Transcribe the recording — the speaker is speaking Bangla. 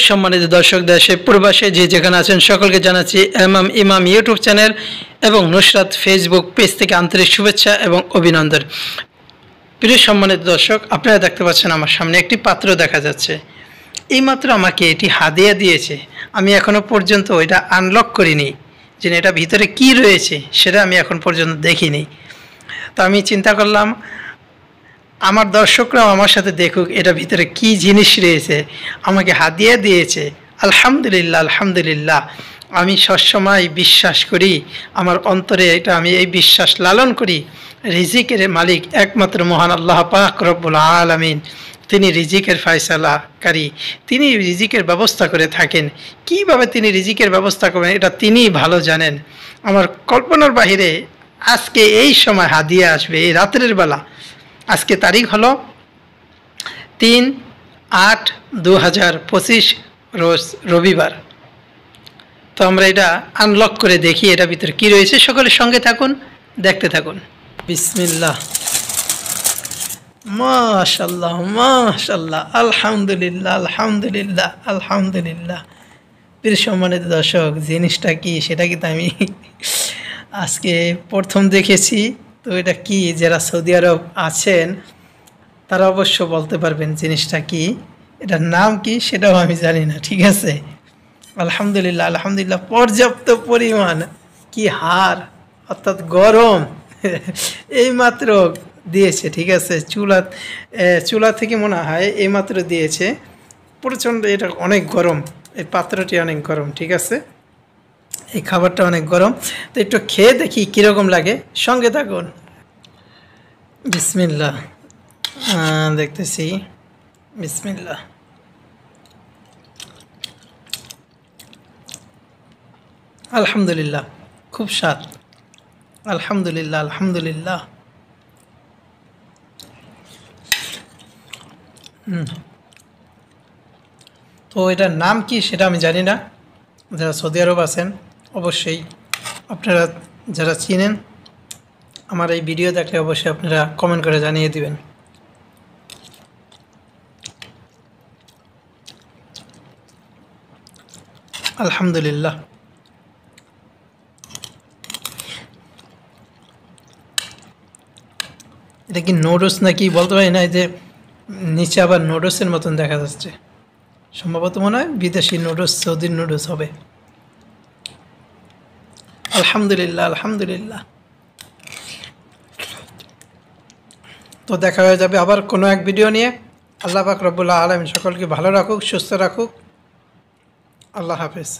সম্মানিত দর্শক, দেশে প্রবাসে যে যেখানে আছেন সকলকে জানাচ্ছি এমএম ইমাম ইউটিউব চ্যানেল এবং নুসরাত ফেসবুক পেজ থেকে আন্তরিক শুভেচ্ছা এবং অভিনন্দন। প্রিয় সম্মানিত দর্শক, আপনারা দেখতে পাচ্ছেন আমার সামনে একটি পাত্র দেখা যাচ্ছে। এইমাত্র আমাকে এটি হাদিয়া দিয়েছে। আমি এখনও পর্যন্ত এটা আনলক করিনি, যে এটা ভিতরে কি রয়েছে সেটা আমি এখন পর্যন্ত দেখিনি। তো আমি চিন্তা করলাম আমার দর্শকরাও আমার সাথে দেখুক এটা ভিতরে কি জিনিস রয়েছে। আমাকে হাদিয়া দিয়েছে, আলহামদুলিল্লাহ আলহামদুলিল্লাহ। আমি সবসময় বিশ্বাস করি, আমার অন্তরে এটা আমি এই বিশ্বাস লালন করি, রিজিকের মালিক একমাত্র মহান আল্লাহ পাক রব্বুল আলামিন। তিনি রিজিকের ফয়সালাকারী, তিনি রিজিকের ব্যবস্থা করে থাকেন। কিভাবে তিনি রিজিকের ব্যবস্থা করেন এটা তিনিই ভালো জানেন। আমার কল্পনার বাহিরে আজকে এই সময় হাদিয়া আসবে, এই রাত্রের বেলা। আজকে তারিখ হলো 3/8/2025 রোজ রবিবার। তো আমরা এটা আনলক করে দেখি এটা ভিতরে কি রয়েছে। সকলের সঙ্গে থাকুন, দেখতে থাকুন। বিসমিল্লাহ, মাশাআল্লাহ মাশাআল্লাহ, আলহামদুলিল্লাহ আলহামদুলিল্লাহ আলহামদুলিল্লাহ। প্রিয় সম্মানিত দর্শক, জিনিসটা কি সেটা কিন্তু আমি আজকে প্রথম দেখেছি। তো এটা কি, যারা সৌদি আরব আছেন তারা অবশ্য বলতে পারবেন জিনিসটা কি, এটার নাম কি সেটাও আমি জানি না। ঠিক আছে, আলহামদুলিল্লাহ আলহামদুলিল্লাহ। পর্যাপ্ত পরিমাণ কি হার, অর্থাৎ গরম এইমাত্র দিয়েছে। ঠিক আছে, চুলা থেকে মনে হয় এইমাত্র দিয়েছে। প্রচণ্ড এটা অনেক গরম, এই পাত্রটি অনেক গরম। ঠিক আছে, এই খাবারটা অনেক গরম। তো একটু খেয়ে দেখি কীরকম লাগে, সঙ্গে থাকুন। বিসমিল্লাহ, দেখতেছি। বিসমিল্লাহ, আলহামদুলিল্লাহ, খুব স্বাদ। আলহামদুলিল্লাহ আলহামদুলিল্লাহ। তো এটার নাম কি সেটা আমি জানি না। যারা সৌদি আরব আছেন অবশ্যই আপনারা যারা চিনেন আমার এই ভিডিও দেখলে অবশ্যই আপনারা কমেন্ট করে জানিয়ে দিবেন। আলহামদুলিল্লাহ। এটা কি নুডলস নাকি বলতে পারি না, এই যে নিচে আবার নুডলসের মতন দেখা যাচ্ছে। সম্ভবত মনে হয় বিদেশি নুডলস, সৌদির নুডলস হবে। আলহামদুলিল্লাহ আলহামদুলিল্লাহ। তো দেখা হয়ে যাবে আবার কোনো এক ভিডিও নিয়ে। আল্লাহ পাক রব্বুল আলামিন সকলকে ভালো রাখুক, সুস্থ রাখুক। আল্লাহ হাফেজ।